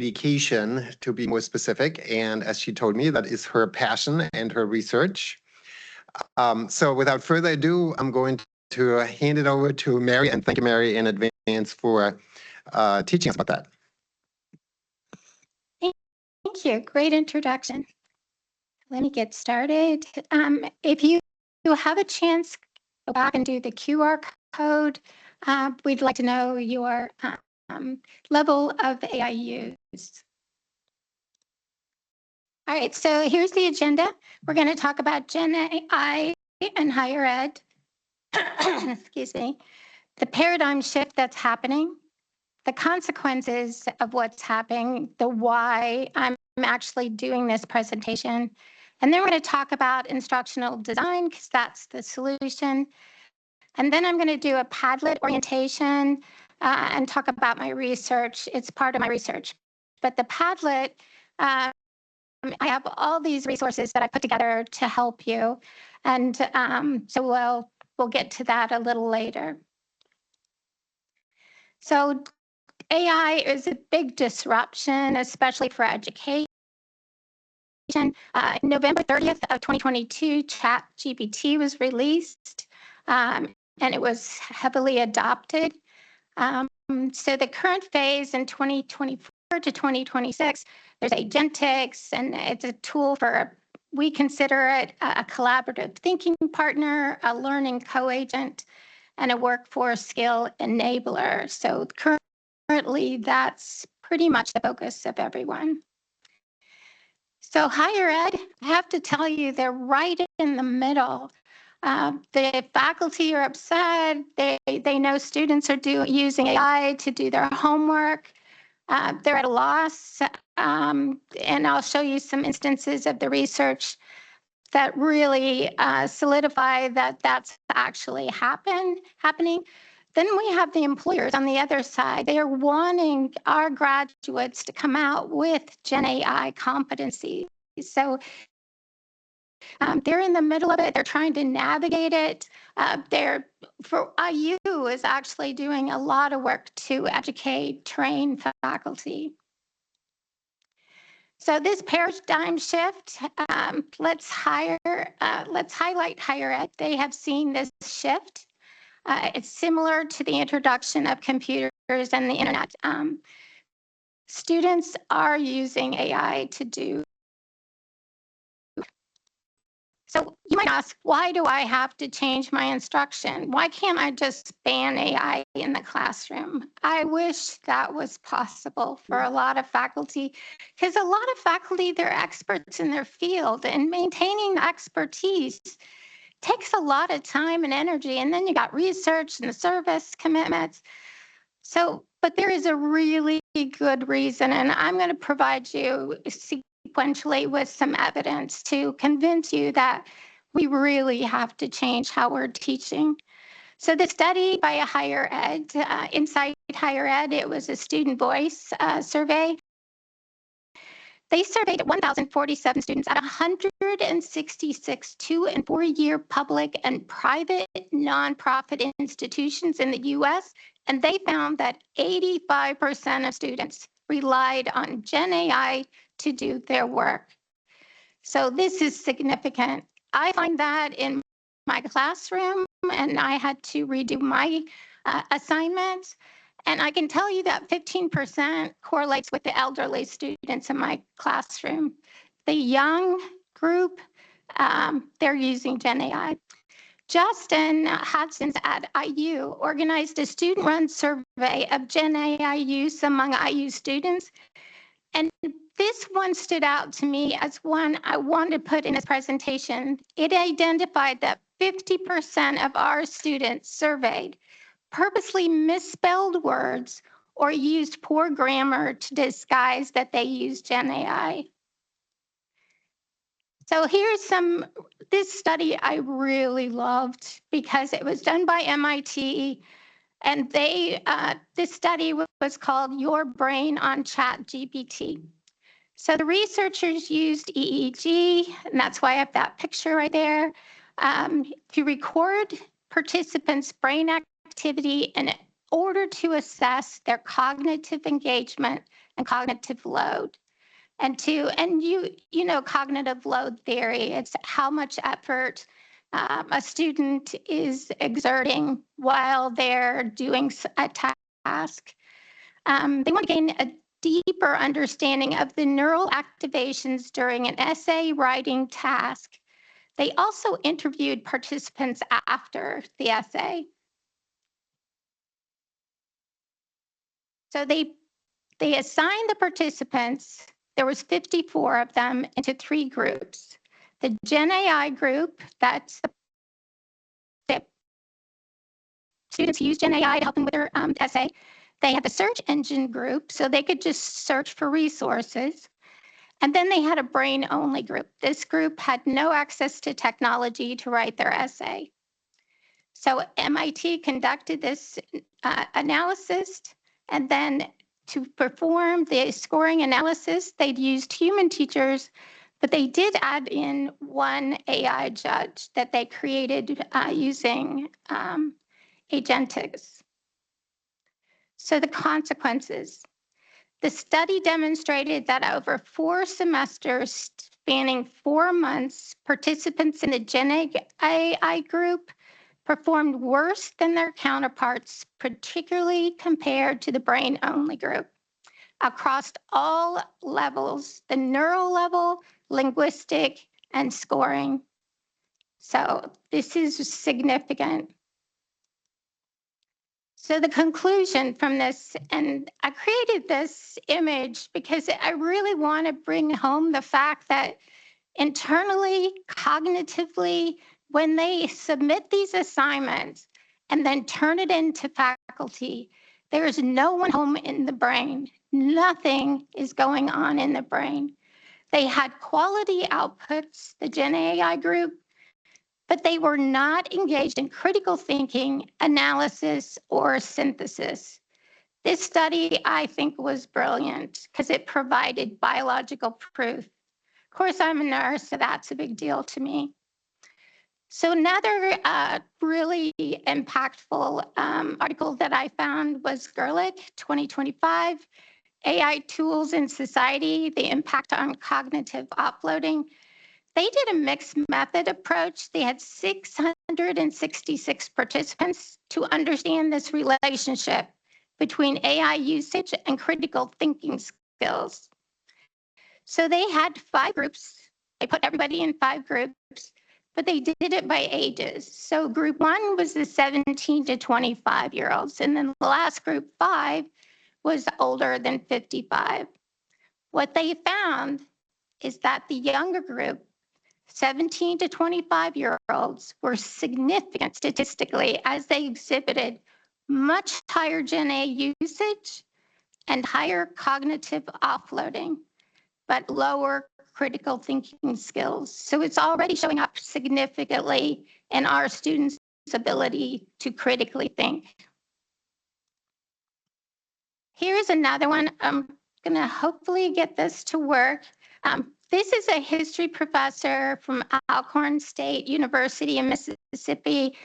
education, to be more specific. And as she told me, that is her passion and her research. So without further ado, I'm going to hand it over to Mary, and thank you, Mary, in advance for teaching us about that. Thank you. Great introduction. Let me get started. If you have a chance, go back and do the QR code. We'd like to know your level of AI use. All right, so here's the agenda. We're going to talk about GenAI and higher ed. Excuse me. The paradigm shift that's happening, the consequences of what's happening, the why I'm actually doing this presentation. And then we're going to talk about instructional design, because that's the solution. And then I'm going to do a Padlet orientation and talk about my research. It's part of my research. But the Padlet, I have all these resources that I put together to help you. And so we'll get to that a little later. So AI is a big disruption, especially for education. November 30th of 2022, ChatGPT was released, and it was heavily adopted. So the current phase in 2024 to 2026, there's agentics, and it's a tool for, we consider it a collaborative thinking partner, a learning co-agent, and a workforce skill enabler. So currently, that's pretty much the focus of everyone. So higher ed, I have to tell you, they're right in the middle. The faculty are upset. They know students are using AI to do their homework. They're at a loss. And I'll show you some instances of the research that really solidify that that's actually happening. Then we have the employers on the other side. They are wanting our graduates to come out with GenAI competencies. So they're in the middle of it. They're trying to navigate it. IU is actually doing a lot of work to educate, train faculty. So this paradigm shift, let's highlight higher ed. They have seen this shift. It's similar to the introduction of computers and the internet. Students are using AI to do. So you might ask, why do I have to change my instruction? Why can't I just ban AI in the classroom? I wish that was possible for a lot of faculty, because a lot of faculty, they're experts in their field, and maintaining expertise takes a lot of time and energy. And then you got research and the service commitments. So, but there is a really good reason, and I'm going to provide you sequentially with some evidence to convince you that we really have to change how we're teaching. So the study by a higher ed, Inside Higher Ed, it was a student voice survey. They surveyed 1,047 students at 166 2- and 4-year public and private nonprofit institutions in the US, and they found that 85% of students relied on GenAI to do their work. So this is significant. I find that in my classroom, and I had to redo my assignments. And I can tell you that 15% correlates with the elderly students in my classroom. The young group, they're using GenAI. Justin Hudson's at IU organized a student-run survey of GenAI use among IU students. And this one stood out to me as one I wanted to put in this presentation. It identified that 50% of our students surveyed purposely misspelled words or used poor grammar to disguise that they used GenAI. So here's this study I really loved because it was done by MIT, and this study was called Your Brain on ChatGPT. So the researchers used EEG, and that's why I have that picture right there, to record participants' brain activity and order to assess their cognitive engagement and cognitive load. And you know, cognitive load theory, it's how much effort a student is exerting while they're doing a task. They want to gain a deeper understanding of the neural activations during an essay writing task. They also interviewed participants after the essay. So they assigned the participants, there was 54 of them, into 3 groups. The GenAI group, that's the students who use GenAI to help them with their essay. They had the search engine group, so they could just search for resources. And then they had a brain-only group. This group had no access to technology to write their essay. So MIT conducted this analysis, and then to perform the scoring analysis, they'd used human teachers, but they did add in one AI judge that they created using agentics. So the consequences. The study demonstrated that over 4 semesters spanning 4 months, participants in the GenAI group performed worse than their counterparts, particularly compared to the brain-only group, across all levels, the neural level, linguistic, and scoring. So this is significant. So the conclusion from this, and I created this image because I really want to bring home the fact that internally, cognitively, when they submit these assignments and then turn it into faculty, there is no one home in the brain. Nothing is going on in the brain. They had quality outputs, the GenAI group, but they were not engaged in critical thinking, analysis, or synthesis. This study, I think, was brilliant because it provided biological proof. Of course, I'm a nurse, so that's a big deal to me. So another really impactful article that I found was Gerlich, 2025, AI Tools in Society, the Impact on Cognitive Offloading. They did a mixed method approach. They had 666 participants to understand this relationship between AI usage and critical thinking skills. So they had 5 groups. They put everybody in 5 groups, but they did it by ages. So group 1 was the 17 to 25-year-olds, and then the last group 5 was older than 55. What they found is that the younger group, 17 to 25-year-olds, were significant statistically as they exhibited much higher GenAI usage and higher cognitive offloading, but lower critical thinking skills. So it's already showing up significantly in our students' ability to critically think. Here's another one. I'm going to hopefully get this to work. This is a history professor from Alcorn State University in Mississippi.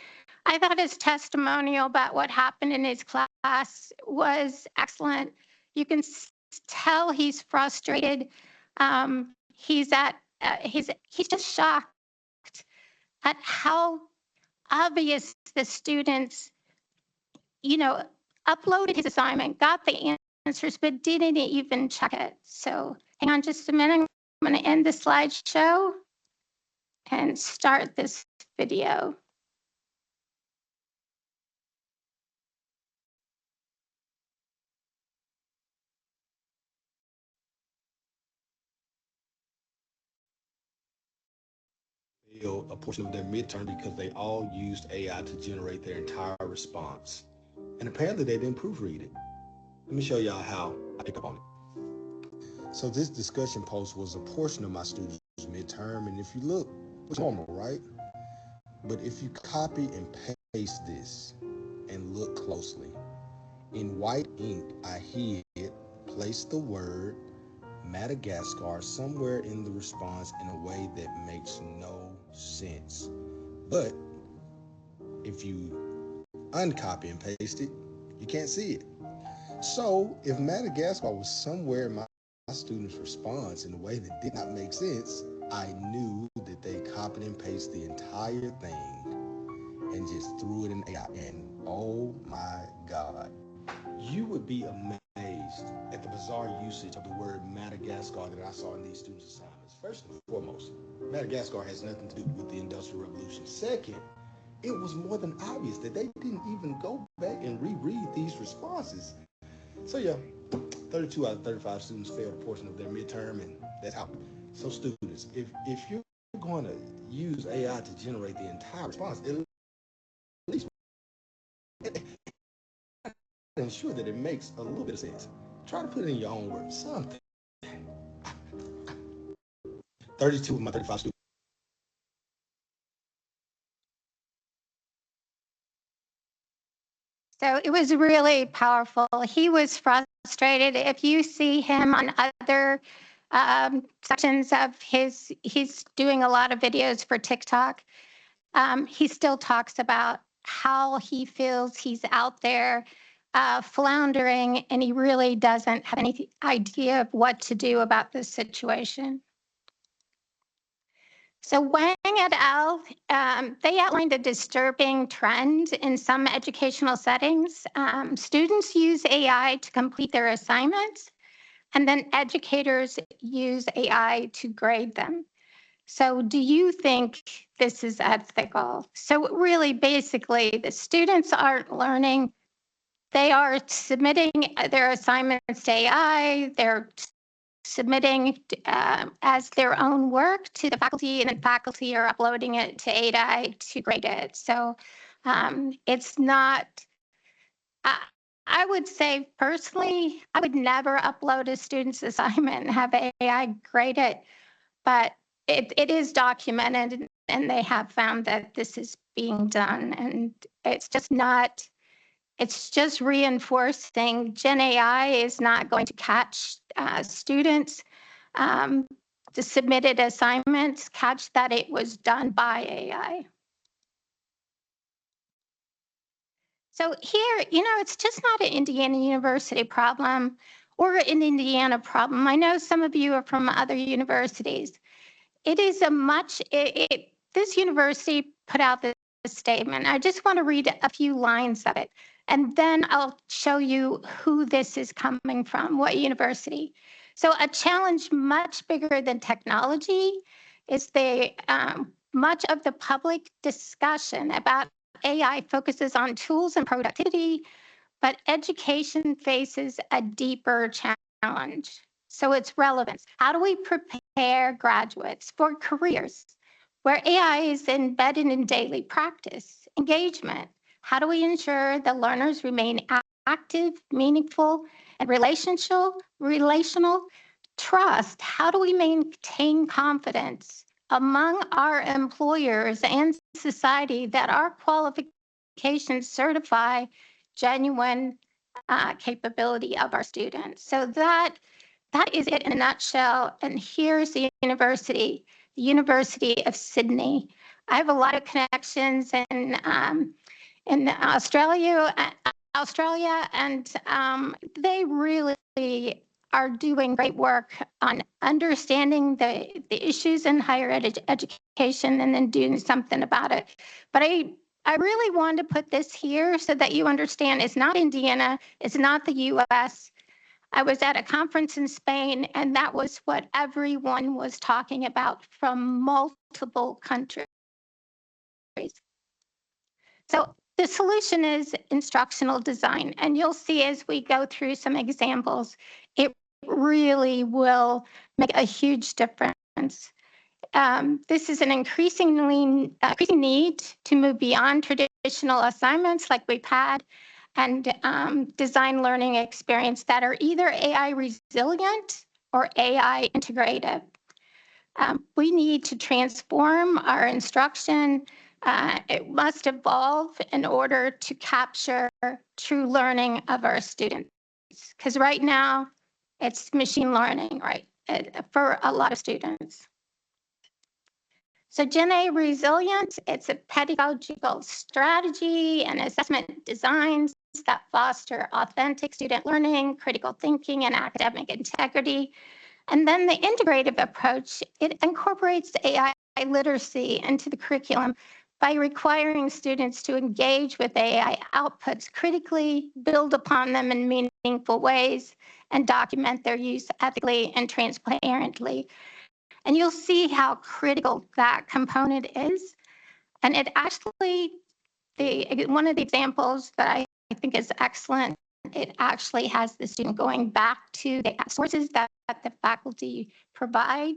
I thought his testimonial about what happened in his class was excellent. You can tell he's frustrated. He's just shocked at how obvious the students, uploaded his assignment, got the answers, but didn't even check it. So hang on just a minute. I'm going to end the slideshow and start this video. A portion of their midterm because they all used AI to generate their entire response. And apparently they didn't proofread it. Let me show y'all how I pick up on it. So this discussion post was a portion of my students' midterm, and if you look, it's normal, right? But if you copy and paste this and look closely, in white ink, I hid, placed the word Madagascar somewhere in the response in a way that makes no sense. But if you uncopy and paste it, You can't see it. So if Madagascar was somewhere in my student's response in a way that did not make sense, I knew that they copied and pasted the entire thing and just threw it in AI. And oh my God, you would be amazed at the bizarre usage of the word Madagascar that I saw in these students' assignments. First and foremost, Madagascar has nothing to do with the Industrial Revolution. Second, it was more than obvious that they didn't even go back and reread these responses. So yeah, 32 out of 35 students failed a portion of their midterm, and that's out. So students, if you're going to use AI to generate the entire response, at least ensure that it makes a little bit of sense. Try to put it in your own words, something. 32 of my 35 students. So it was really powerful. He was frustrated. If you see him on other sections of he's doing a lot of videos for TikTok. He still talks about how he feels he's out there floundering, and he really doesn't have any idea of what to do about this situation. So Wang et al., they outlined a disturbing trend in some educational settings. Students use AI to complete their assignments, and then educators use AI to grade them. So do you think this is ethical? So really, basically, the students aren't learning. They are submitting their assignments to AI. They're submitting as their own work to the faculty, and then faculty are uploading it to AI to grade it. So it's not, I would say personally, I would never upload a student's assignment and have AI grade it, but it is documented, and they have found that this is being done, and it's just not, it's just reinforcing GenAI is not going to catch students the submitted assignments, catch that it was done by AI. So here, it's just not an Indiana University problem or an Indiana problem. I know some of you are from other universities. It is this university put out this statement. I just want to read a few lines of it, and then I'll show you who this is coming from, what university. So a challenge much bigger than technology is much of the public discussion about AI focuses on tools and productivity, but education faces a deeper challenge. So it's relevance. How do we prepare graduates for careers where AI is embedded in daily practice? Engagement. How do we ensure the learners remain active, meaningful, and relational? Trust. How do we maintain confidence among our employers and society that our qualifications certify genuine capability of our students? So that is it in a nutshell. And here's the University of Sydney. I have a lot of connections in Australia, and they really are doing great work on understanding the issues in higher education and then doing something about it. But I really want to put this here so that you understand it's not Indiana, it's not the US. I was at a conference in Spain, and that was what everyone was talking about from multiple countries. So the solution is instructional design, and you'll see as we go through some examples, it really will make a huge difference. This is an increasing need to move beyond traditional assignments like we've had, and design learning experience that are either AI resilient or AI integrative. We need to transform our instruction. It must evolve in order to capture true learning of our students. Because right now, it's machine learning, right, for a lot of students. So GenAI Resilience, it's a pedagogical strategy and assessment designs that foster authentic student learning, critical thinking, and academic integrity. And then the integrative approach, it incorporates AI literacy into the curriculum by requiring students to engage with AI outputs critically, build upon them in meaningful ways, and document their use ethically and transparently. And you'll see how critical that component is. And it actually, one of the examples that I think is excellent, it actually has the student going back to the sources that the faculty provide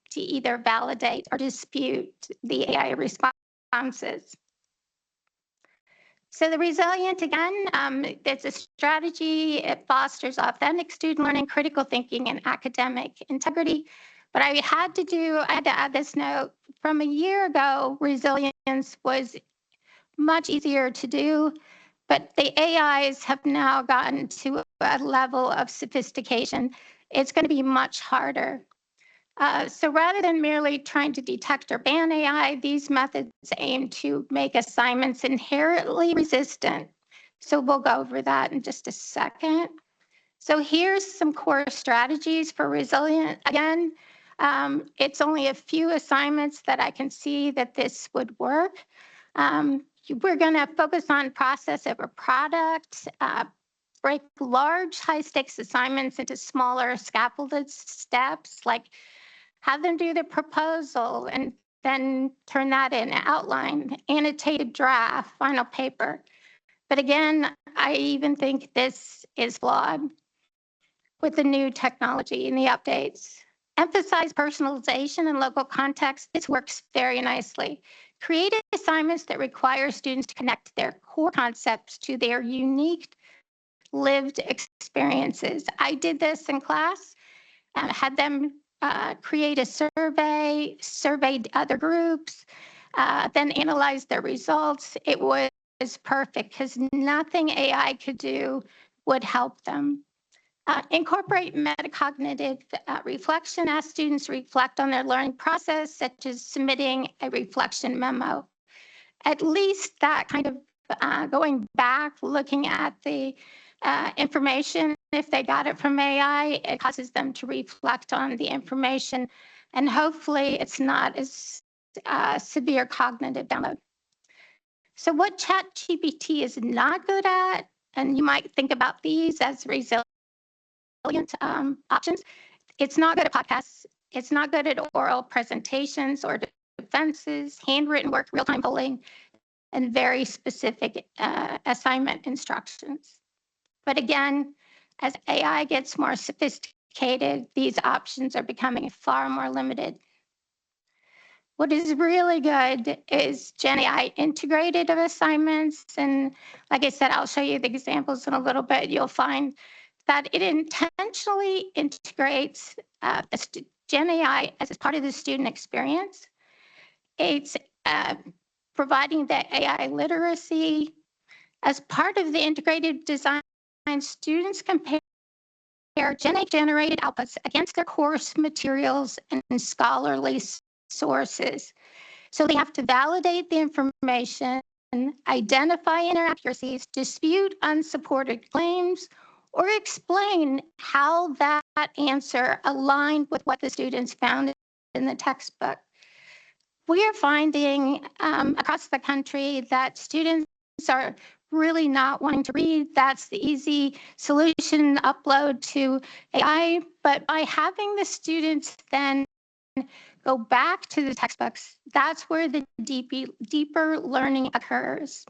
to either validate or dispute the AI responses. So the Resilient, again, it's a strategy. It fosters authentic student learning, critical thinking, and academic integrity. But I had to add this note. From a year ago, resilience was much easier to do, but the AIs have now gotten to a level of sophistication. It's going to be much harder. So rather than merely trying to detect or ban AI, these methods aim to make assignments inherently resistant. So we'll go over that in just a second. So here's some core strategies for resilient. Again, it's only a few assignments that I can see that this would work. We're going to focus on process over product, break large high-stakes assignments into smaller scaffolded steps, like have them do the proposal and then turn that in, outline, annotated draft, final paper. But again, I even think this is flawed with the new technology and the updates. Emphasize personalization and local context. This works very nicely. Create assignments that require students to connect their core concepts to their unique lived experiences. I did this in class, had them create a survey, surveyed other groups, then analyze their results. It was perfect because nothing AI could do would help them. Incorporate metacognitive reflection. Ask students to reflect on their learning process, such as submitting a reflection memo. At least that kind of going back, looking at the information, if they got it from AI, it causes them to reflect on the information, and hopefully it's not as severe cognitive download. So what ChatGPT is not good at, and you might think about these as resilient options, it's not good at podcasts. It's not good at oral presentations or defenses, handwritten work, real-time polling, and very specific assignment instructions. But again, as AI gets more sophisticated, these options are becoming far more limited. What is really good is GenAI integrated assignments. And like I said, I'll show you the examples in a little bit. You'll find that it intentionally integrates GenAI as part of the student experience. It's providing the AI literacy. As part of the integrated design, students compare GenAI-generated outputs against their course materials and scholarly sources. So they have to validate the information, identify inaccuracies, dispute unsupported claims, or explain how that answer aligned with what the students found in the textbook. We are finding across the country that students are really not wanting to read. That's the easy solution, upload to AI. But by having the students then go back to the textbooks, that's where the deeper learning occurs.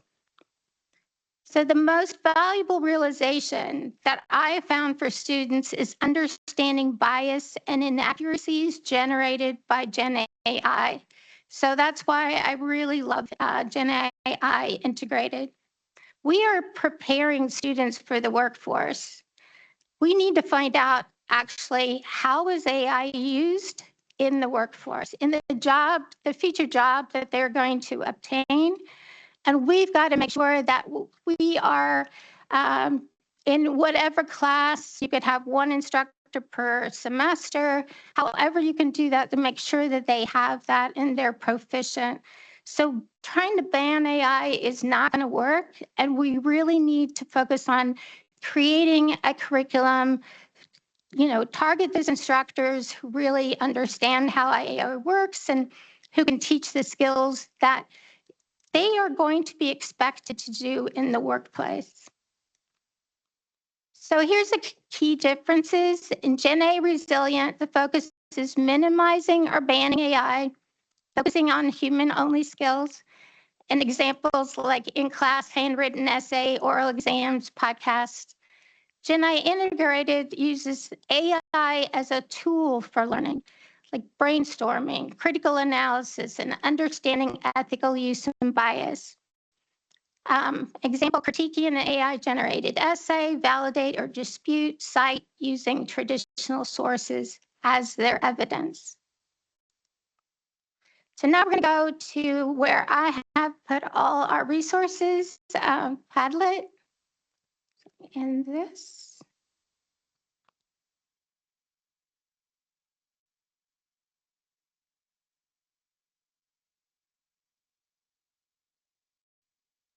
So the most valuable realization that I found for students is understanding bias and inaccuracies generated by GenAI. So that's why I really love GenAI Integrated. We are preparing students for the workforce. We need to find out actually how is AI used in the workforce, in the future job that they're going to obtain. And we've got to make sure that we are in whatever class, you could have one instructor per semester. However you can do that to make sure that they have that and they're proficient. So trying to ban AI is not going to work, and we really need to focus on creating a curriculum, target those instructors who really understand how AI works and who can teach the skills that they are going to be expected to do in the workplace. So here's the key differences. In GenAI Resilient, the focus is minimizing or banning AI, focusing on human-only skills, and examples like in-class handwritten essay, oral exams, podcasts. GenAI Integrated uses AI as a tool for learning, like brainstorming, critical analysis, and understanding ethical use and bias. Example, critiquing an AI-generated essay, validate or dispute, cite using traditional sources as their evidence. So now we're going to go to where I have put all our resources, Padlet, and this.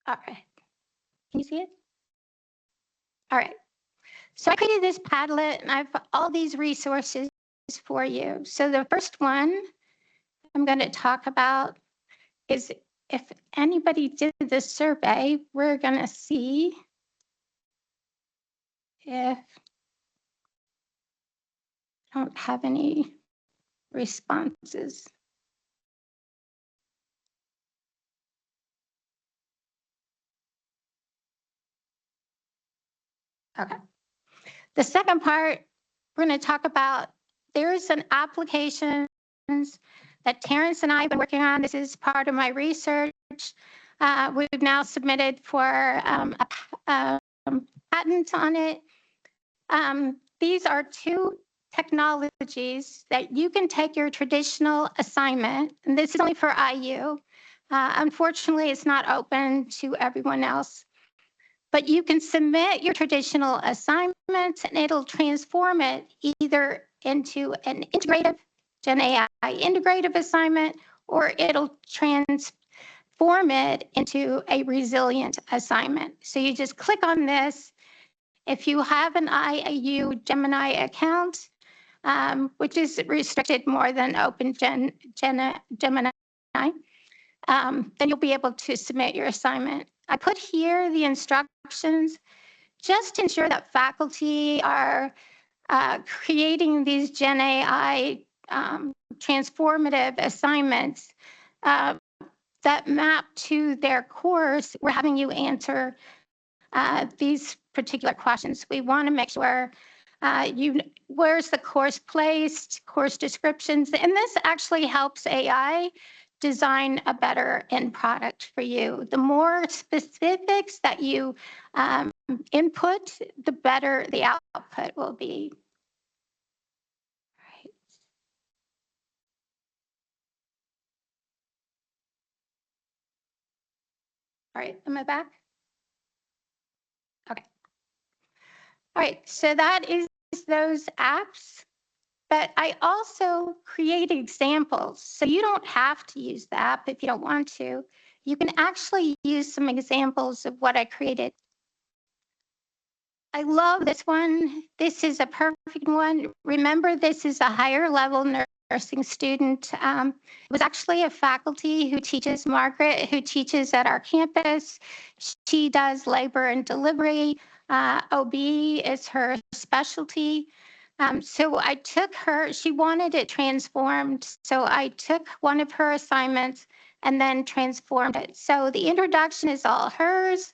All right. Can you see it? All right. So I created this Padlet, and I've all these resources for you. So the first one I'm going to talk about is if anybody did this survey, we're going to see if I don't have any responses. Okay. The second part, we're going to talk about there's an application that Terrence and I have been working on. This is part of my research. We've now submitted for a patent on it. These are two technologies that you can take your traditional assignment, and this is only for IU. Unfortunately, it's not open to everyone else. But you can submit your traditional assignment and it'll transform it either into an integrative, GenAI integrative assignment, or it'll transform it into a resilient assignment. So you just click on this. If you have an IU Gemini account, which is restricted more than Open Gemini, then you'll be able to submit your assignment. I put here the instructions just to ensure that faculty are creating these GenAI transformative assignments that map to their course. We're having you answer these particular questions. We want to make sure where's the course placed, course descriptions, and this actually helps AI design a better end product for you. The more specifics that you input, the better the output will be. All right. All right, am I back? Okay. All right, so that is those apps. But I also create examples. So you don't have to use the app if you don't want to. You can actually use some examples of what I created. I love this one. This is a perfect one. Remember, this is a higher level nursing student. It was actually a faculty who teaches, Margaret, who teaches at our campus. She does labor and delivery. OB is her specialty. So I took her, she wanted it transformed. So I took one of her assignments and then transformed it. So the introduction is all hers,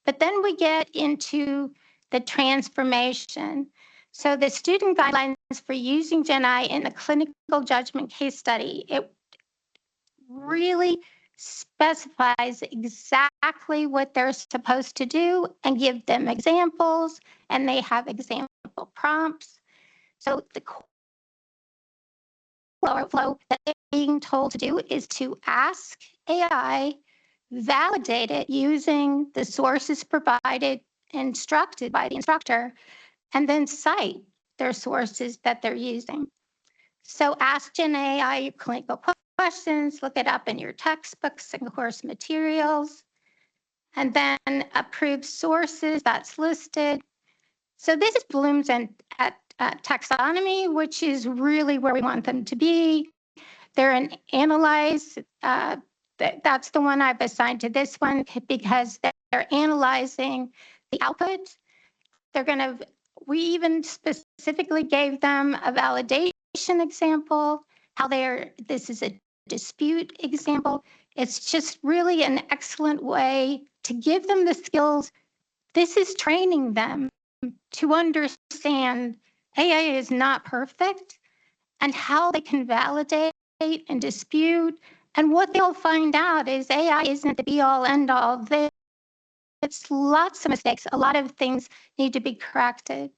but then we get into the transformation. So the student guidelines for using GenAI in a clinical judgment case study, it really specifies exactly what they're supposed to do and give them examples, and they have example prompts. So the flow that they're being told to do is to ask AI, validate it using the sources provided, instructed by the instructor, and then cite. their sources that they're using. So ask GenAI your clinical questions, look it up in your textbooks and course materials, and then approve sources that's listed. So this is Bloom's and taxonomy, which is really where we want them to be. They're an analyze. That's the one I've assigned to this one because they're analyzing the output. They're going to, we even specifically gave them a validation example, how this is a dispute example. It's just really an excellent way to give them the skills. This is training them to understand AI is not perfect and how they can validate and dispute. And what they'll find out is AI isn't the be all end all. It's lots of mistakes. A lot of things need to be corrected.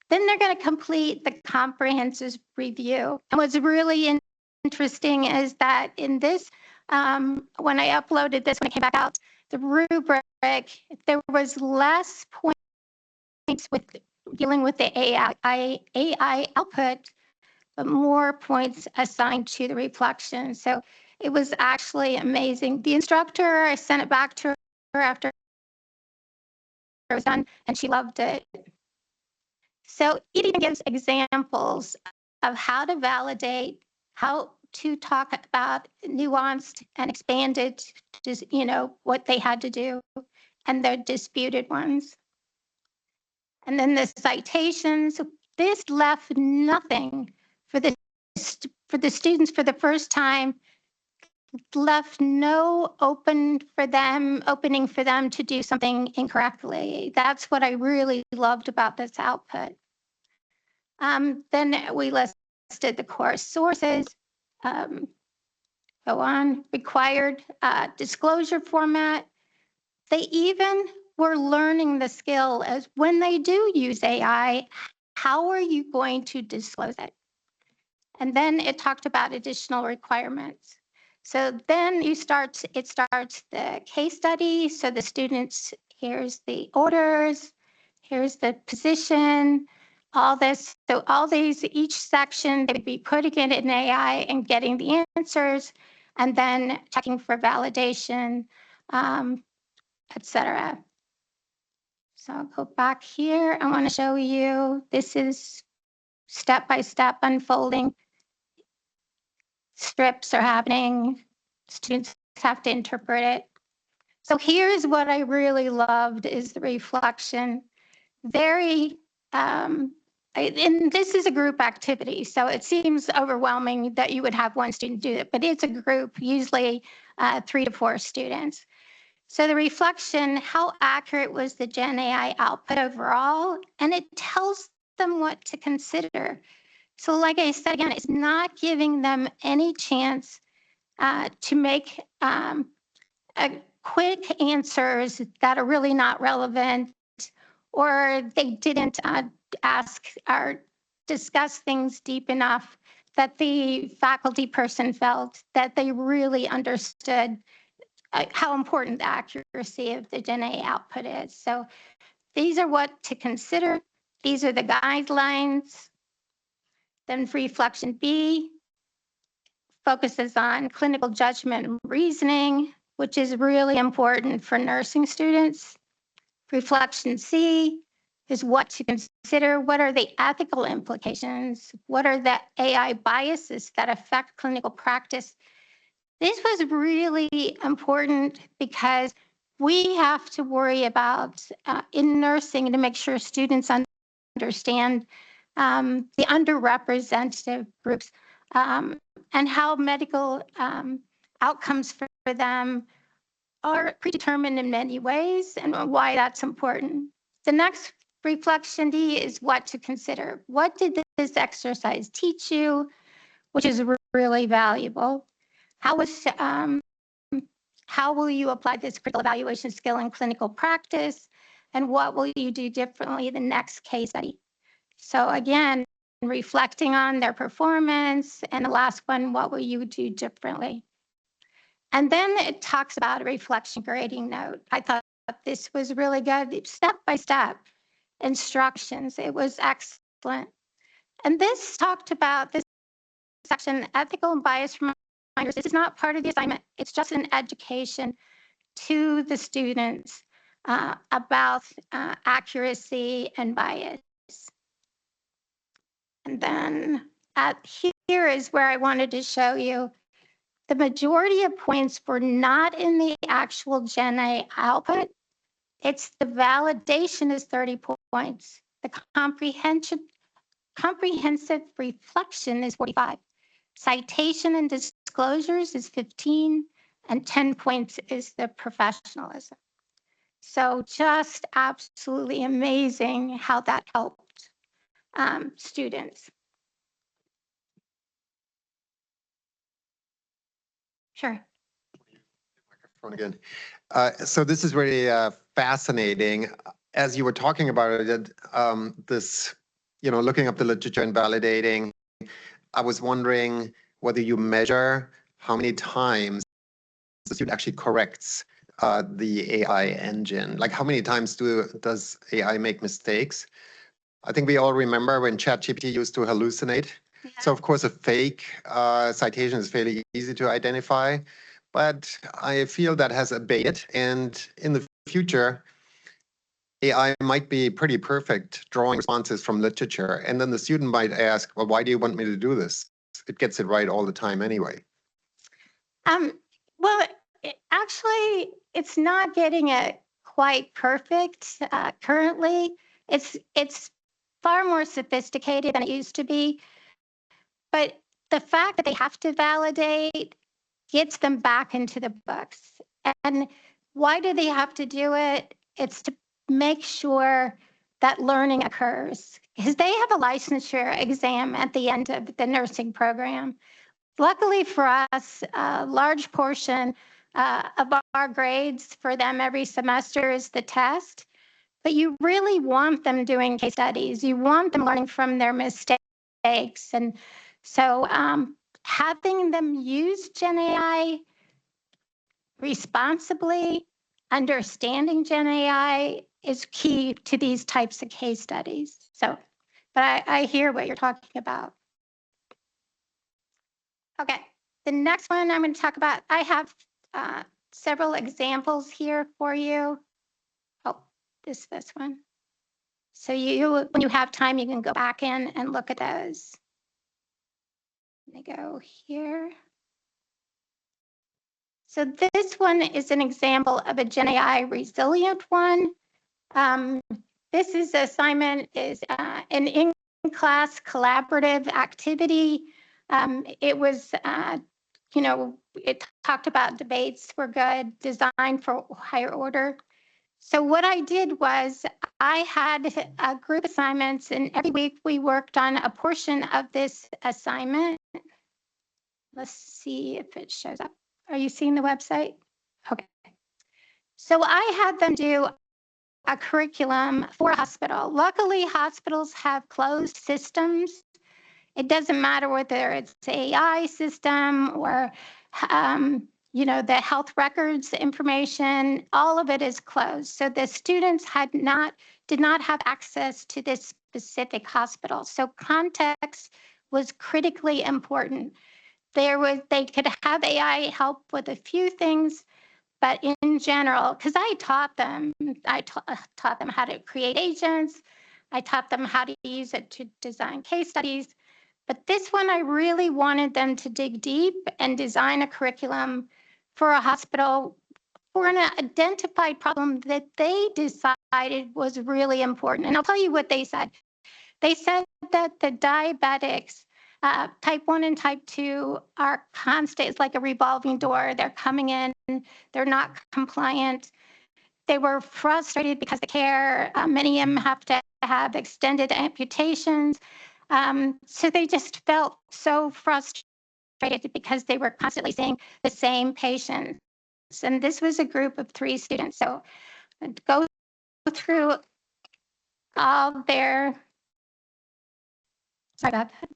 Then they're going to complete the comprehensive review. And what's really interesting is that in this, when I uploaded this, when it came back out, the rubric, there was less points with dealing with the AI output, but more points assigned to the reflection. So it was actually amazing. The instructor, I sent it back to her after it was done, and she loved it. So it even gives examples of how to validate, how to talk about nuanced and expanded, what they had to do, and their disputed ones. And then the citations, this left nothing for the students for the first time, left no opening for them to do something incorrectly. That's what I really loved about this output. Then we listed the course sources, go on, required disclosure format. They even were learning the skill as when they do use AI, how are you going to disclose it? And then it talked about additional requirements. So then it starts the case study. So the students, here's the orders, here's the position, all this. So all these, each section, they would be putting it in AI and getting the answers, and then checking for validation, etc. So I'll go back here. I want to show you, this is step-by-step unfolding. Strips are happening. Students have to interpret it. So here's what I really loved is the reflection. Very, and this is a group activity, so it seems overwhelming that you would have one student do it, but it's a group, usually 3 to 4 students. So the reflection, how accurate was the GenAI output overall? And it tells them what to consider. So like I said, again, it's not giving them any chance to make quick answers that are really not relevant, or they didn't ask or discuss things deep enough that the faculty person felt that they really understood how important the accuracy of the GenAI output is. So these are what to consider. These are the guidelines. Then reflection B focuses on clinical judgment and reasoning, which is really important for nursing students. Reflection C is what to consider. What are the ethical implications? What are the AI biases that affect clinical practice? This was really important because we have to worry about in nursing to make sure students understand the underrepresented groups and how medical outcomes for them are predetermined in many ways and why that's important. The next reflection D is what to consider. What did this exercise teach you, which is really valuable? How will you apply this critical evaluation skill in clinical practice? And what will you do differently the next case study? So again, reflecting on their performance. And the last one, what will you do differently? And then it talks about a reflection grading note. I thought this was really good, step by step instructions. It was excellent. And this talked about this section, ethical and bias reminders. This is not part of the assignment. It's just an education to the students about accuracy and bias. And then here is where I wanted to show you the majority of points were not in the actual GenAI output. It's the validation is 30 points. The comprehensive reflection is 45. Citation and disclosures is 15, and 10 points is the professionalism. So just absolutely amazing how that helped students. Sure. Microphone again. So this is really fascinating. As you were talking about it, this, looking up the literature and validating, I was wondering whether you measure how many times the student actually corrects the AI engine. Like how many times does AI make mistakes? I think we all remember when ChatGPT used to hallucinate. Yeah. So of course a fake citation is fairly easy to identify, but I feel that has abated, and in the future, AI might be pretty perfect drawing responses from literature, and then the student might ask, well, why do you want me to do this? It gets it right all the time anyway. Well, actually, it's not getting it quite perfect currently. It's far more sophisticated than it used to be. But the fact that they have to validate gets them back into the books. And why do they have to do it? It's to make sure that learning occurs, because they have a licensure exam at the end of the nursing program. Luckily for us, a large portion of our grades for them every semester is the test, but you really want them doing case studies. You want them learning from their mistakes. And so having them use GenAI responsibly, understanding GenAI is key to these types of case studies. So, but I hear what you're talking about. Okay, the next one I'm going to talk about, I have several examples here for you. Oh, this one. So when you have time, you can go back in and look at those. Let me go here. So this one is an example of a GenAI resilient one. This is assignment is an in-class collaborative activity. It was, it talked about debates were good, design for higher order. So what I did was I had group assignments, and every week we worked on a portion of this assignment. Let's see if it shows up. Are you seeing the website? Okay. So I had them do a curriculum for a hospital. Luckily, hospitals have closed systems. It doesn't matter whether it's AI system or, the health records information, all of it is closed. So the students did not have access to this specific hospital. So context was critically important. They could have AI help with a few things, but in general, because I taught them how to create agents. I taught them how to use it to design case studies. But this one, I really wanted them to dig deep and design a curriculum for a hospital for an identified problem that they decided was really important. And I'll tell you what they said. They said that the diabetics, type 1 and type 2, are constant. It's like a revolving door. They're coming in, they're not compliant. They were frustrated because the care, many of them have to have extended amputations. So they just felt so frustrated because they were constantly seeing the same patients. And this was a group of 3 students. So I'd go through all their, sorry about that.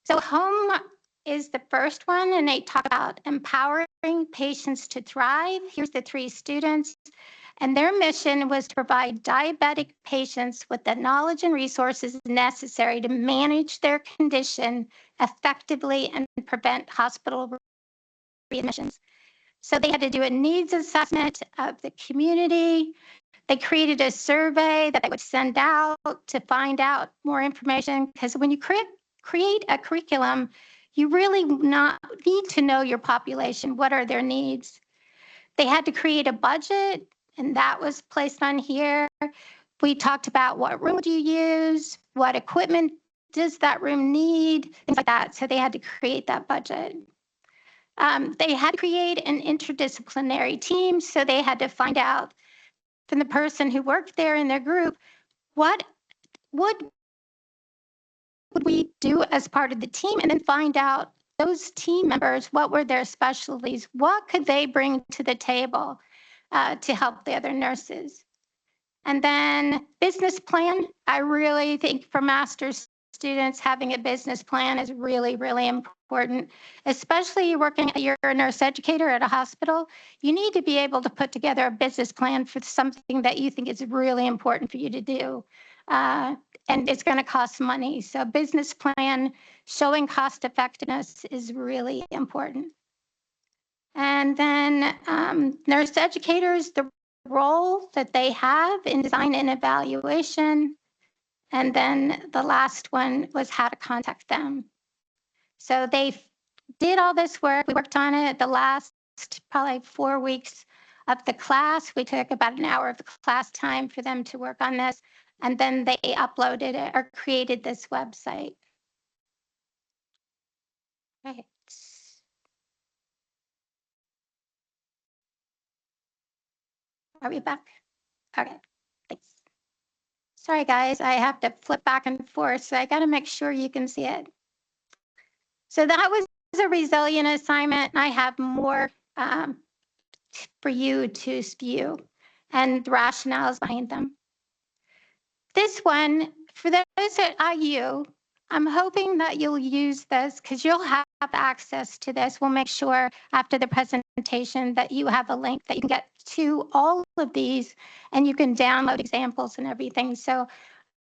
So home is the first one, and they talk about empowering patients to thrive. Here's the 3 students. And their mission was to provide diabetic patients with the knowledge and resources necessary to manage their condition effectively and prevent hospital readmissions. So they had to do a needs assessment of the community. They created a survey that they would send out to find out more information, because when you create a curriculum, you really need to know your population. What are their needs? They had to create a budget, and that was placed on here. We talked about what room do you use, what equipment does that room need, things like that. So they had to create that budget. They had to create an interdisciplinary team, so they had to find out from the person who worked there in their group, what would we do as part of the team, and then find out those team members, what were their specialties, what could they bring to the table to help the other nurses. And then business plan, I really think for master's students, having a business plan is really, really important, especially you're a nurse educator at a hospital. You need to be able to put together a business plan for something that you think is really important for you to do. And it's going to cost money. So business plan showing cost effectiveness is really important. And then nurse educators, the role that they have in design and evaluation. And then the last one was how to contact them. So they did all this work. We worked on it the last probably 4 weeks of the class. We took about an hour of the class time for them to work on this. And then they uploaded it or created this website. Right. Are we back? Okay, thanks. Sorry, guys, I have to flip back and forth, so I got to make sure you can see it. So that was a resilient assignment, and I have more for you to view and the rationales behind them. This one, for those at IU, I'm hoping that you'll use this because you'll have access to this. We'll make sure after the presentation that you have a link that you can get to all of these and you can download examples and everything. So,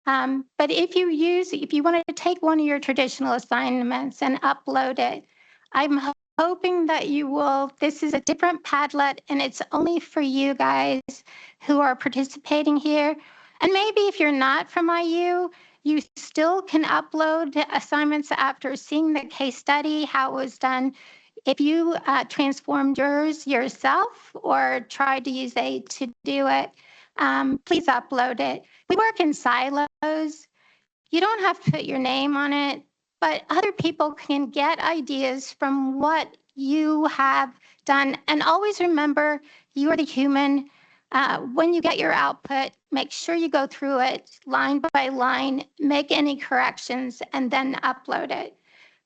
but if you want to take one of your traditional assignments and upload it, I'm hoping that you will. This is a different Padlet and it's only for you guys who are participating here. And maybe if you're not from IU, you still can upload assignments after seeing the case study, how it was done. If you transformed yours yourself or tried to use A to do it, please upload it. We work in silos. You don't have to put your name on it, but other people can get ideas from what you have done. And always remember, you are the human. When you get your output, make sure you go through it line by line, make any corrections, and then upload it.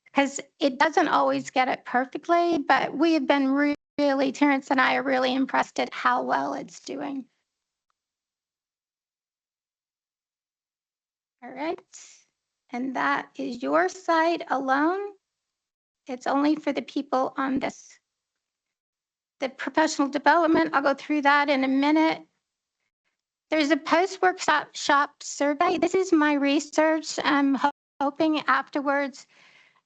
Because it doesn't always get it perfectly, but we have been really, Terrence and I are really impressed at how well it's doing. All right. And that is your site alone. It's only for the people on this. The professional development, I'll go through that in a minute. There's a post-workshop survey. This is my research. I'm hoping afterwards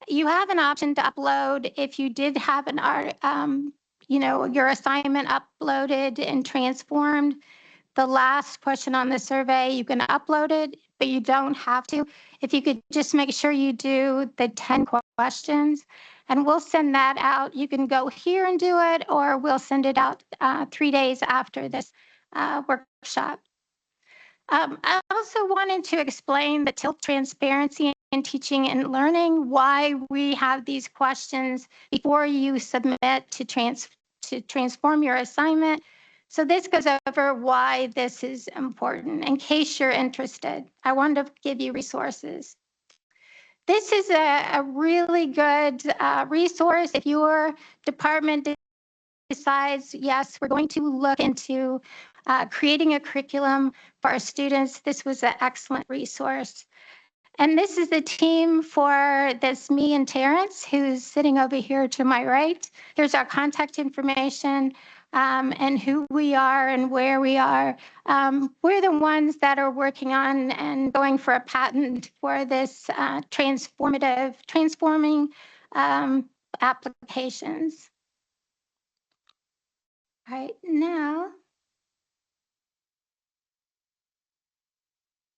you have an option to upload if you did have an art, your assignment uploaded and transformed. The last question on the survey, you can upload it, but you don't have to. If you could just make sure you do the 10 questions, and we'll send that out. You can go here and do it, or we'll send it out 3 days after this workshop. I also wanted to explain the TILT transparency in teaching and learning, why we have these questions before you submit to transform your assignment. So this goes over why this is important in case you're interested. I wanted to give you resources. This is a really good resource if your department decides, yes, we're going to look into creating a curriculum for our students. This was an excellent resource. And this is the team for this, me and Terrence, who's sitting over here to my right. Here's our contact information. and who we are and where we are. We're the ones that are working on and going for a patent for this transforming applications. Right now,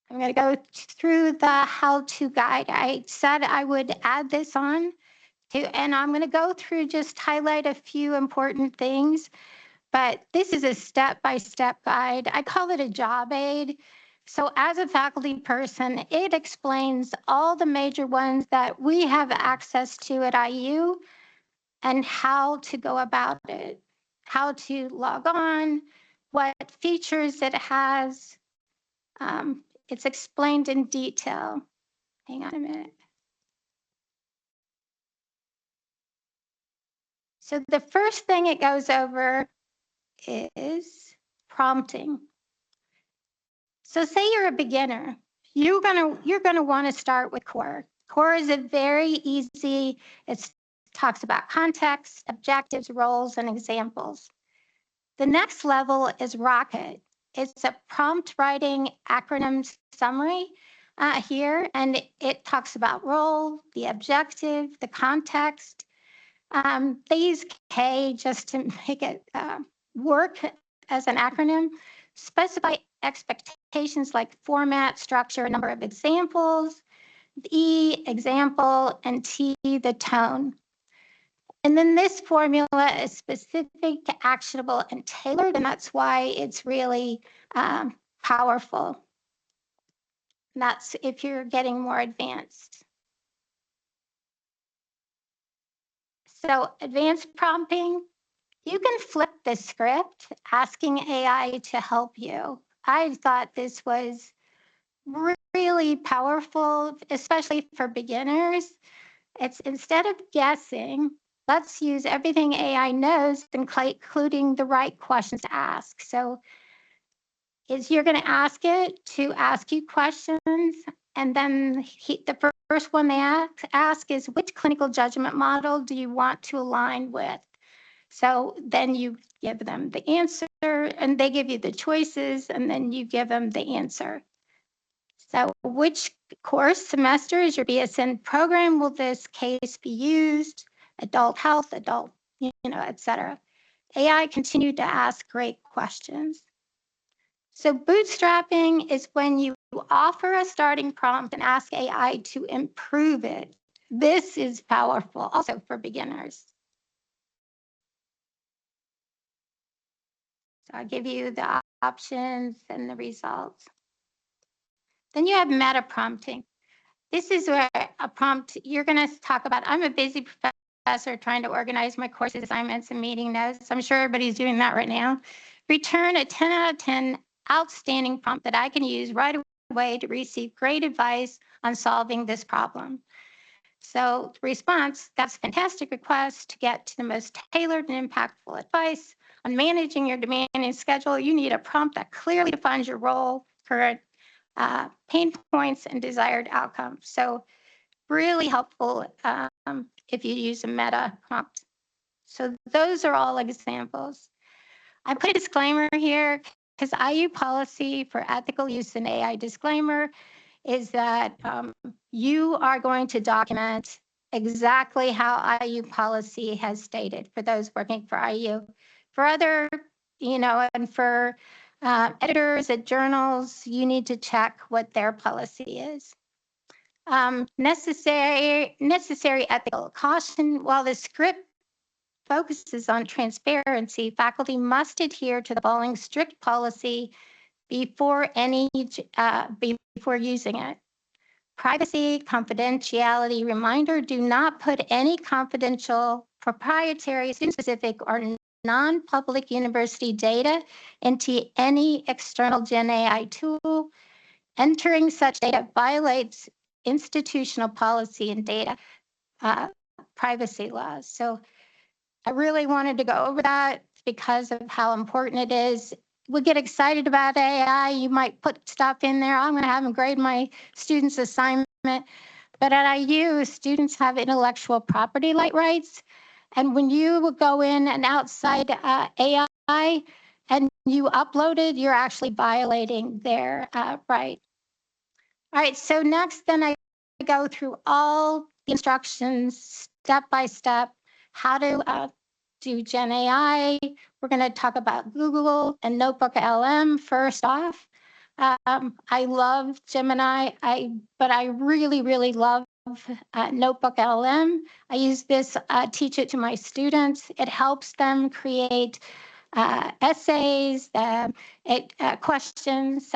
I'm going to go through the how-to guide. I said I would add this on, and I'm going to go through, just highlight a few important things. But this is a step-by-step guide. I call it a job aid. So as a faculty person, it explains all the major ones that we have access to at IU and how to go about it, how to log on, what features it has. It's explained in detail. Hang on a minute. So the first thing it goes over is prompting. So say you're a beginner, you're gonna want to start with core. Core is a very easy, it talks about context, objectives, roles, and examples. The next level is Rocket. It's a prompt writing acronym summary here, and it talks about role, the objective, the context. They use K just to make it work as an acronym. Specify expectations like format, structure, number of examples, E, example, and T, the tone. And then this formula is specific, actionable, and tailored, and that's why it's really powerful. And that's if you're getting more advanced. So advanced prompting, you can flip the script asking AI to help you. I thought this was really powerful, especially for beginners. It's instead of guessing, let's use everything AI knows, including the right questions to ask. So you're going to ask it to ask you questions, and then the first one they ask is, which clinical judgment model do you want to align with? So then you give them the answer, and they give you the choices, and then you give them the answer. So which course semester is your BSN program will this case be used? Adult health, adult, et cetera. AI continued to ask great questions. So bootstrapping is when you offer a starting prompt and ask AI to improve it. This is powerful also for beginners. So I'll give you the options and the results. Then you have meta prompting. This is where a prompt, you're going to talk about, I'm a busy professor trying to organize my course assignments and meeting notes. I'm sure everybody's doing that right now. Return a 10 out of 10 outstanding prompt that I can use right away to receive great advice on solving this problem. So the response, that's a fantastic request to get to the most tailored and impactful advice. On managing your demanding schedule, you need a prompt that clearly defines your role, current pain points, and desired outcomes. So really helpful if you use a meta prompt. So those are all examples. I put a disclaimer here because IU policy for ethical use in AI disclaimer is that you are going to document exactly how IU policy has stated for those working for IU. For other, and for editors at journals, you need to check what their policy is. Necessary ethical caution. While the script focuses on transparency, faculty must adhere to the following strict policy before using it. Privacy, confidentiality reminder, do not put any confidential, proprietary, student-specific, or non-public university data into any external GenAI tool. Entering such data violates institutional policy and data privacy laws. So I really wanted to go over that because of how important it is. We get excited about AI. You might put stuff in there. I'm going to have them grade my students' assignment. But at IU, students have intellectual property rights. And when you go in and outside AI and you uploaded, you're actually violating their right. All right, so next then I go through all the instructions step by step, how to do GenAI. We're going to talk about Google and Notebook LM first off. I love Gemini, but I really, really love Notebook LM. I use this, teach it to my students. It helps them create essays, questions,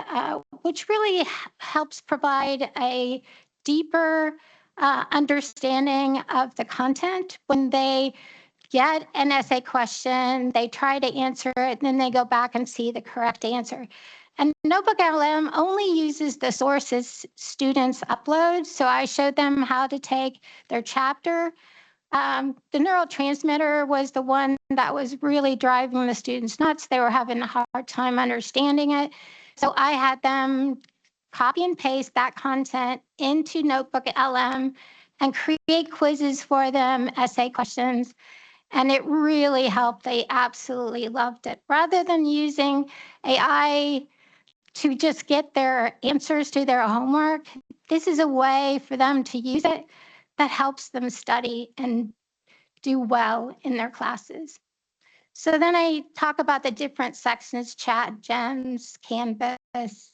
which really helps provide a deeper understanding of the content. When they get an essay question, they try to answer it, and then they go back and see the correct answer. And Notebook LM only uses the sources students upload. So I showed them how to take their chapter. The neurotransmitter was the one that was really driving the students nuts. They were having a hard time understanding it. So I had them copy and paste that content into Notebook LM and create quizzes for them, essay questions. And it really helped. They absolutely loved it. Rather than using AI to just get their answers to their homework, this is a way for them to use it that helps them study and do well in their classes. So then I talk about the different sections: chat, gems, Canvas,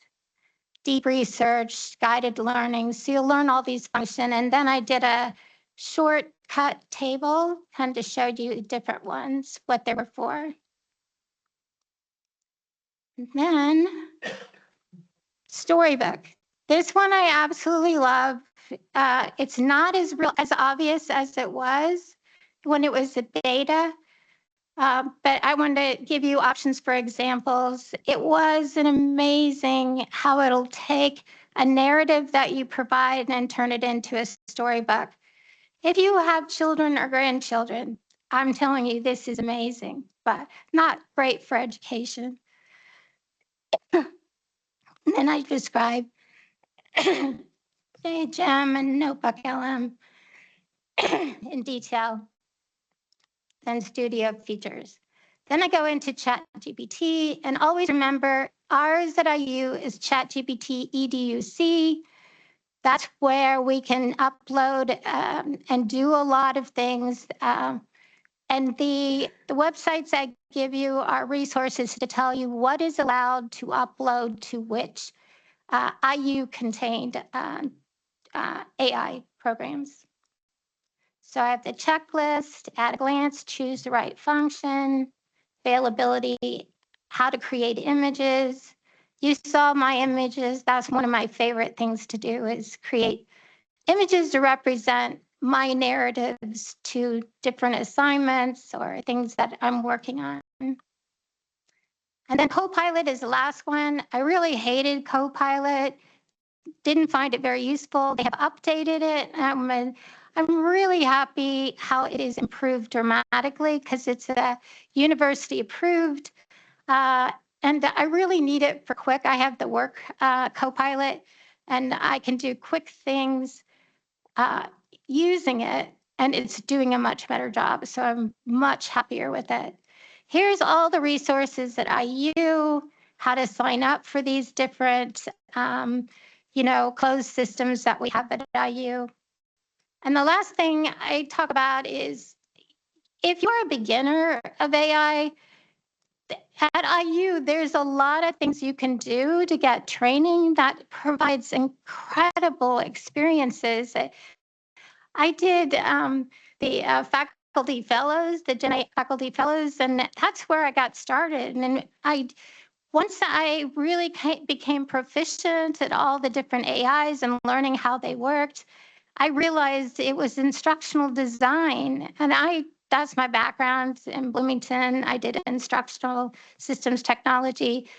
deep research, guided learning. So you'll learn all these functions. And then I did a shortcut table kind of showed you different ones, what they were for. And then Storybook. This one I absolutely love. It's not as obvious as it was when it was a beta, but I wanted to give you options for examples. It was an amazing how it'll take a narrative that you provide and turn it into a storybook. If you have children or grandchildren, I'm telling you, this is amazing, but not great for education. And then I describe JGEM and Notebook LM in detail, then Studio features. Then I go into ChatGPT, and always remember ours at IU is ChatGPT EDUC. That's where we can upload and do a lot of things. And the websites I give you are resources to tell you what is allowed to upload to which IU contained AI programs. So I have the checklist, at a glance, choose the right function, availability, how to create images. You saw my images. That's one of my favorite things to do, is create images to represent my narratives to different assignments or things that I'm working on. And then Copilot is the last one. I really hated Copilot, didn't find it very useful. They have updated it. I'm really happy how it is improved dramatically, because it's university approved. And I really need it for quick. I have the work Copilot, and I can do quick things using it, and it's doing a much better job. So I'm much happier with it. Here's all the resources that I use, how to sign up for these different, closed systems that we have at IU. And the last thing I talk about is, if you're a beginner of AI, at IU, there's a lot of things you can do to get training that provides incredible experiences. I did the faculty fellows, the GenAI faculty fellows, and that's where I got started. And then once I really became proficient at all the different AIs and learning how they worked, I realized it was instructional design. And that's my background in Bloomington. I did instructional systems technology.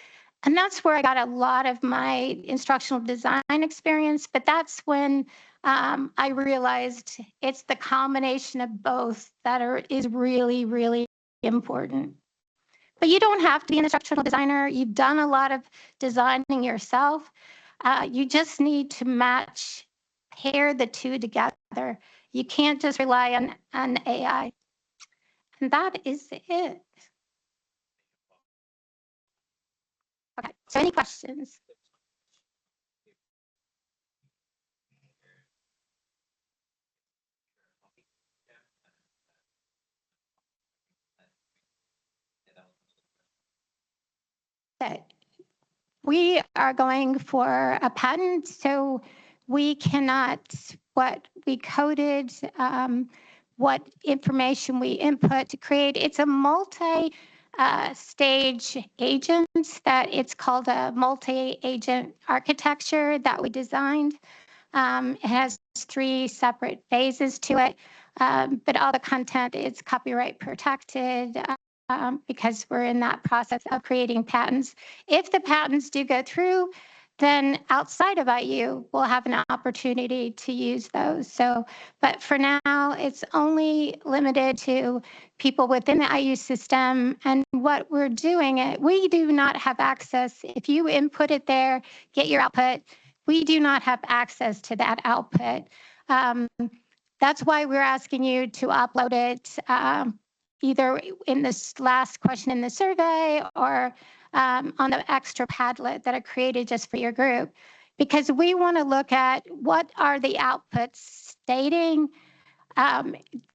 And that's where I got a lot of my instructional design experience. But that's when I realized it's the combination of both that is really, really important. But you don't have to be an instructional designer. You've done a lot of designing yourself. You just need to pair the two together. You can't just rely on AI. And that is it. Okay, so any questions? That we are going for a patent, so we cannot, what we coded, what information we input to create. It's a multi-stage agent that it's called a multi-agent architecture that we designed. It has 3 separate phases to it, but all the content is copyright protected because we're in that process of creating patents. If the patents do go through, then outside of IU, we'll have an opportunity to use those. So, but for now, it's only limited to people within the IU system. And what we're doing, we do not have access. If you input it there, get your output, we do not have access to that output. That's why we're asking you to upload it either in this last question in the survey or on the extra Padlet that I created just for your group, because we want to look at what are the outputs stating.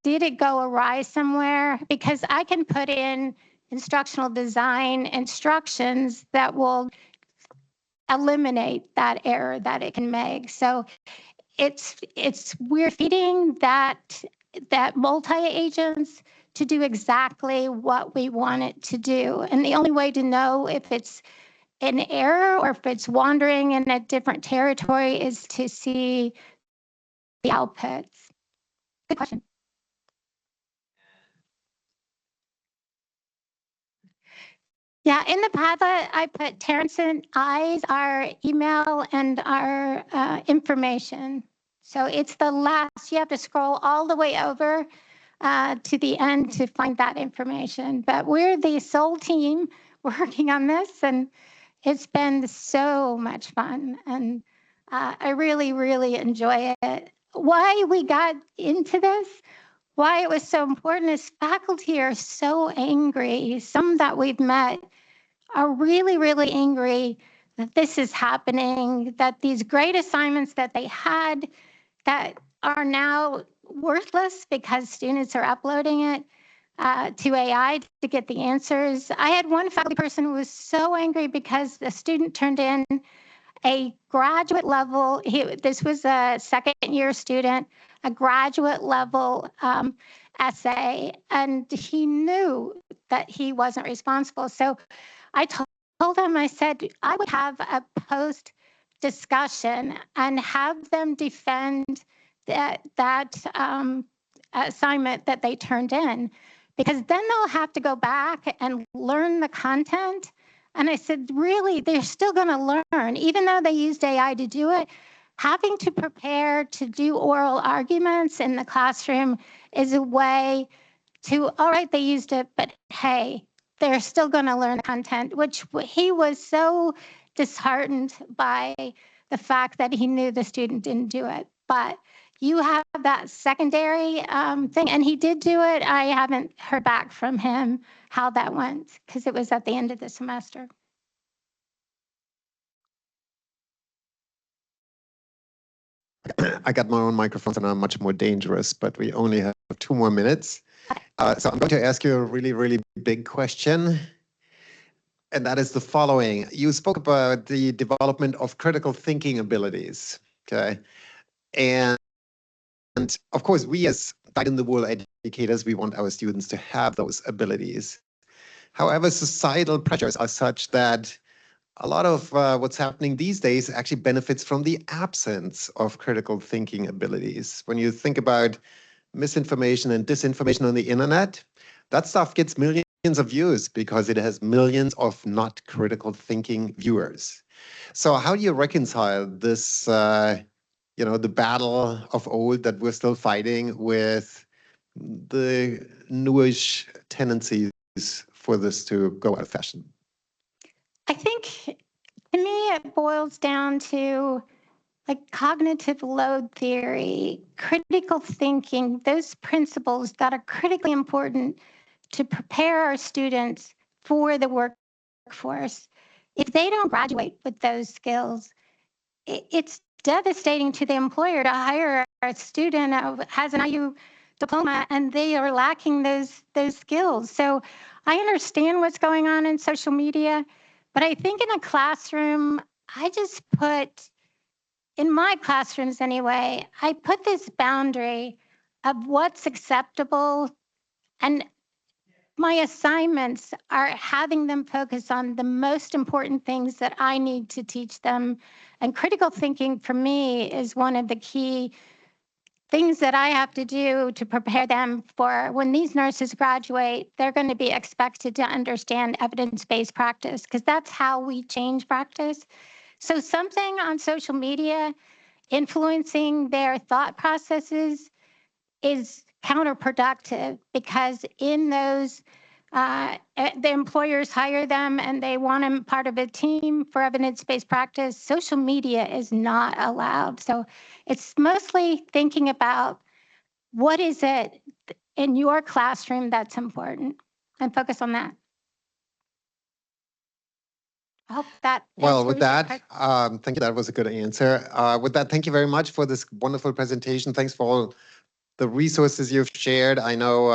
Did it go awry somewhere? Because I can put in instructional design instructions that will eliminate that error that it can make. So we're feeding that multi-agents to do exactly what we want it to do. And the only way to know if it's an error or if it's wandering in a different territory is to see the outputs. Good question. Yeah, in the Padlet, I put Terrence and I's, our email and our information. So it's the last, you have to scroll all the way over to the end to find that information. But we're the sole team working on this, and it's been so much fun. And I really, really enjoy it. Why we got into this, why it was so important is faculty are so angry. Some that we've met are really, really angry that this is happening, that these great assignments that they had that are now worthless because students are uploading it to AI to get the answers. I had one faculty person who was so angry because the student turned in a graduate level, this was a second year student, a graduate level essay, and he knew that he wasn't responsible. So I told him, I said, I would have a post discussion and have them defend that assignment that they turned in, because then they'll have to go back and learn the content. And I said, really, they're still going to learn, even though they used AI to do it. Having to prepare to do oral arguments in the classroom is a way to, all right, they used it, but hey, they're still going to learn the content, which he was so disheartened by the fact that he knew the student didn't do it. But you have that secondary thing, and he did do it. I haven't heard back from him how that went because it was at the end of the semester. I got my own microphones and I'm much more dangerous, but we only have 2 more minutes. So I'm going to ask you a really, really big question. And that is the following. You spoke about the development of critical thinking abilities, okay? And of course, we as dyed-in-the-wool educators, we want our students to have those abilities. However, societal pressures are such that a lot of what's happening these days actually benefits from the absence of critical thinking abilities. When you think about misinformation and disinformation on the internet, that stuff gets millions of views because it has millions of not critical thinking viewers. So how do you reconcile this, the battle of old that we're still fighting with the newish tendencies for this to go out of fashion? I think, to me, it boils down to like cognitive load theory, critical thinking, those principles that are critically important to prepare our students for the workforce. if they don't graduate with those skills, it's devastating to the employer to hire a student who has an IU diploma and they are lacking those skills. So I understand what's going on in social media, but I think in a classroom, I just put, in my classrooms anyway, I put this boundary of what's acceptable, and my assignments are having them focus on the most important things that I need to teach them. And critical thinking for me is one of the key things that I have to do to prepare them for when these nurses graduate. They're going to be expected to understand evidence-based practice, because that's how we change practice. So something on social media influencing their thought processes is counterproductive, because in those the employers hire them and they want them part of a team for evidence-based practice. Social media is not allowed. So it's mostly thinking about what is it in your classroom that's important, and focus on that. I hope that Well, with answers your that, thank you. That was a good answer. With that, thank you very much for this wonderful presentation. Thanks for all the resources you've shared. I know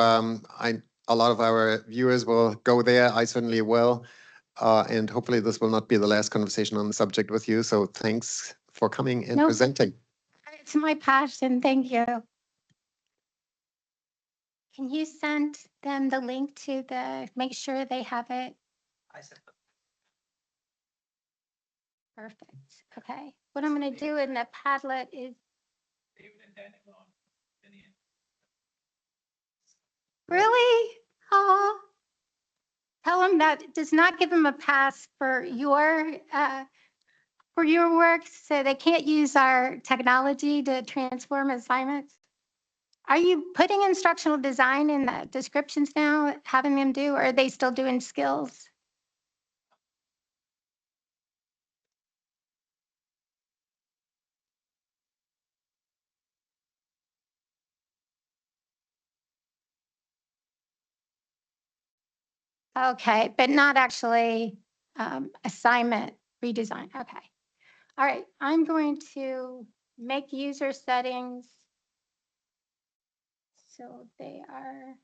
a lot of our viewers will go there. I certainly will. And hopefully this will not be the last conversation on the subject with you. So thanks for coming and No. presenting. It's my passion. Thank you. Can you send them the link to make sure they have it? I sent them. Perfect. Okay. What I'm going to do in the Padlet is really, tell them that does not give them a pass for your work, so they can't use our technology to transform assignments. Are you putting instructional design in the descriptions now, having them do, or are they still doing skills? Okay, but not actually assignment redesign. Okay. All right, I'm going to make user settings so they are